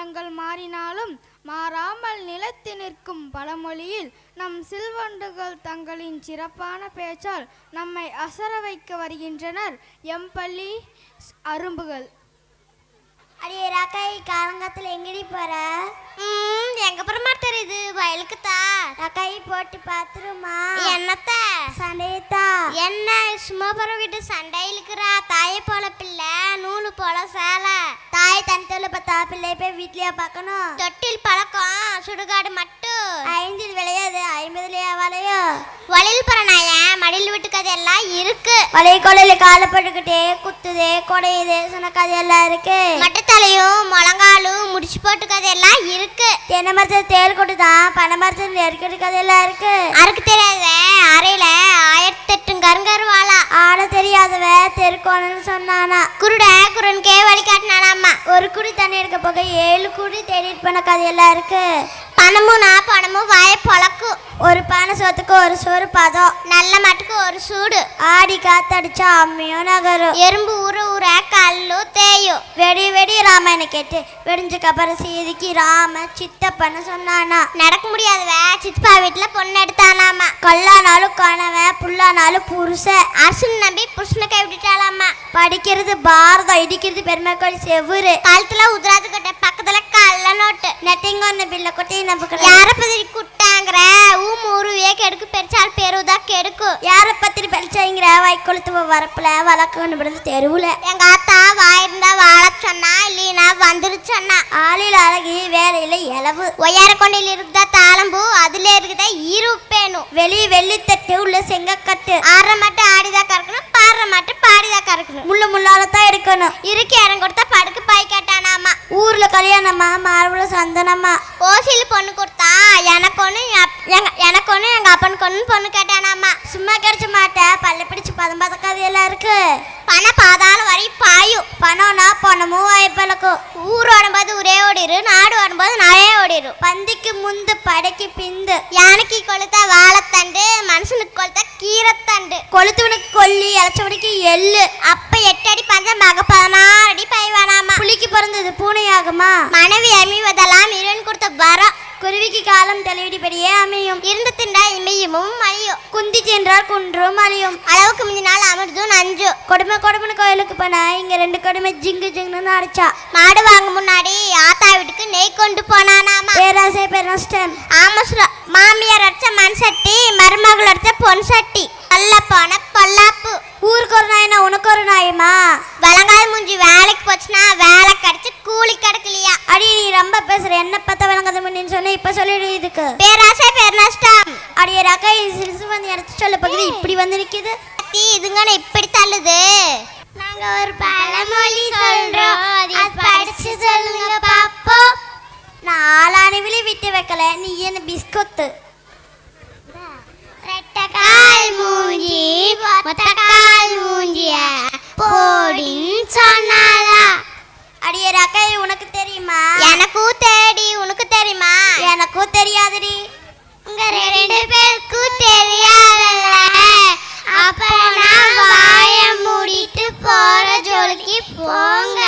காலங்கள் மாறினாலும் மாறாமல் நிலைத்து நிற்கும் பழமொழியில் நம் சில்வண்டுகள் தங்களின் சிறப்பான பேச்சால் நம்மை அசர வைக்க வருகின்றனர் எம்பள்ளி அரும்புகள். அடியே ராக்கை, காலங்காத்துல எங்கடி போற? எங்க போறமா தெரியுது, வயலுக்கு தா. ராக்கை போட்டு பாத்துருமா? என்னத்த சண்டையத்தா? என்ன சும்மா போற வீட்டு சண்டை இழுக்கிறா? தாயை போல பிள்ளை, நூலு போல சேலை. தாய் தனித்தோல பார்த்தா பிள்ளைய போய் வீட்லயா பார்க்கணும்? தொட்டில் பழக்கம் சுடுகாடு மட்டும். 5 விளையாது 50லயா வளையோ? வளையல் போற நாயன் மடியில் விட்டு கதையெல்லாம் இருக்கு. வளைய கொலையில காலை போட்டுக்கிட்டே குத்துதே கொடையுதே சொன்ன கதையெல்லாம் இருக்கு. மட்டத்தலையும் முழங்காலும் முடிச்சு போட்டு கதையெல்லாம் இருக்கு. தென்னை மரத்தில் தேல் கொட்டுதான் பனை மரத்தில் நெருக்கடி கதையெல்லாம் இருக்கு. அறுக்கு தெரியாத அறையில 1008 கருங்கருவாளா. ஆட தெரியாதவ தெருக்கோணன்னு சொன்னானா. குருடனுக்கே வழி காட்டினானாமா. ஒரு குடி தண்ணி எடுக்க போக 7 குடி தேடிட்டு போன கதையெல்லாம் இருக்கு. பணமும் வாய பொழக்கும். ஒரு பானை சோத்துக்கு ஒரு சோறு பதம். நல்ல மாட்டுக்கு ஒரு சூடு. ஆடி காத்தடிச்சா அம்மையும் நகரும். எறும்பு ஊற கல்லு தேயும். வெடி ராமாயணம் கேட்டு வெடிஞ்சக்கு அப்புறம் சீதிக்கு ராம சித்தப்பன்னு சொன்னானா. நடக்க முடியாதவ சித்தப்பா வீட்டுல பொண்ணு எடுத்தானாமா. கொல்லானாலும் கணவன் புல்லானாலும் புருஷன். அரசன் நம்பி புருஷனை கை விட்டுட்டாலாமா. படிக்கிறது பாரதம், இடிக்கிறது பெருமை கோடி செவ்வூரு. காலத்துல உதிராது கொட்ட பக்கத்துல கல்ல நோட்டு. நெட்டிங்க ஒன்னு பில்ல கொட்டி நம்புக்கிறேன். யார பத்தி குட்டாங்கிற ஊருவே கெடுக்கு பெருச்சால் பெருதா கெடுக்கு. யார பத்தி பெருச்சாங்கிற வைக்கொழுத்து வரப்புல வழக்குன்னு விடுந்து தெருவுல. எங்க ஆத்தா வாயிருந்தா வாழ சொன்னா, இல்லைனா வந்துரு சொன்னா. ஆளில் அழகி வேலையில இளவு. ஒய்யார கொண்டையில் இருக்குதா தாளம்பூ, அதுல இருக்குதா ஈருப்பேனும். வெளியே வெள்ளித்தட்டு உள்ள செங்கக்கட்டு. ஆற மட்டும் ஆடிதான் கறக்கணும், பாடுற மட்டும் பாடிதான் கறக்கணும். முள்ளாலதான் இருக்கணும். இருக்கு இடம் கொடுத்தா படுக்கு பாய் கேட்டானாமா. ஊர்ல கல்யாணமா மார்புல சந்தனமா. ஓசியில் பொண்ணு கொடுத்தா எனக்கு ஒண்ணு எங்க அப்பனுக்கு ஒண்ணு பொண்ணு கேட்டானாமா. சும்மா கிடைச்ச மாட்டேன் பல்ல பிடிச்சு பதம் கதையெல்லாம் இருக்கு. பணம் பாதாள வரை பாயும். பணம்னா பணமும் வாய்ப்பழக்கும். ஊர் ஓடும்போது ஒரே ஓடிரு, நாடு ஓடும்போது நிறைய ஓடிரு. பந்திக்கு முந்து படைக்கு பிந்து. யானைக்கு கொளுத்த வாழைத்தண்டு, மனுஷனுக்கு கொளுத்த கீரைத்தண்டு. கொளுத்துவனுக்கு கொல்லி, இளைச்சவனுக்கு எள்ளு. அப்ப 8 அடி பஞ்சம் மக 16 அடி பைவானாமா. புலிக்கு பிறந்தது பூனையாகுமா? மனைவி அமைவதெல்லாம் இறைவன் கொடுத்த வரம். குருவிக்கு காலம் தலைவிடிப்படியே அமையும். இருந்து தின்றா இமையும் மலியும். குந்தி சென்றால் குன்றும் மலியும். அளவுக்கு மிஞ்சினால் அமிர்தும் நஞ்சு. கொடுமைன்னு கோயிலுக்கு போனா இங்க 2 கொடுமை ஜிங்குன்னு அடிச்சா. மாடு வாங்க முன்னாடி ஆத்தா வீட்டுக்கு நெய் கொண்டு போனானாமா. பேராசை பெருநஷ்டம். மாமியார் அடிச்ச மண் சட்டி, மருமகள் அடிச்ச பொன் சட்டி. நல்ல போன பொல்லாப்பு. ஊருக்கு ஒரு நாயினா உனக்கு ஒரு நாயுமா? வழங்காத மூஞ்சி வேலைக்கு போச்சுன்னா வேலை கிடைச்சு கூலி கிடைக்கலையா? அடி நீ ரொம்ப பேசுற. என்ன பார்த்தா வழங்காத மூஞ்சின்னு சொன்ன, இப்ப சொல்லிடு. இதுக்கு பேராசை பெருநஷ்டம். அடியே ராக்கா சிறுசு வந்து எடுத்து சொல்ல பகுதி இப்படி வந்து நிக்குது. இதுங்க இப்படி தள்ளுது. நாங்க ஒரு பழமொழி சொல்றோம், அது படிச்சு சொல்லுங்க பாப்போம். நாலாணிவிலி விட்டு வைக்கல, நீ என்ன பிஸ்கொத்து? ரெட்டக்கால் மூஞ்சி மொத்தக்கால் மூஞ்சிய போடின்னு சொன்னாலா? அடியே ராக்கா உனக்கு தெரியுமா? எனக்கும் தேடி. உனக்கு தெரியுமா? எனக்கும் தெரியாதுடி. உங்க 2 பேருக்கும் தெரியாதல்ல. அப்ப நான் வாய மூடிட்டு போற ஜோலிக்கு போங்க.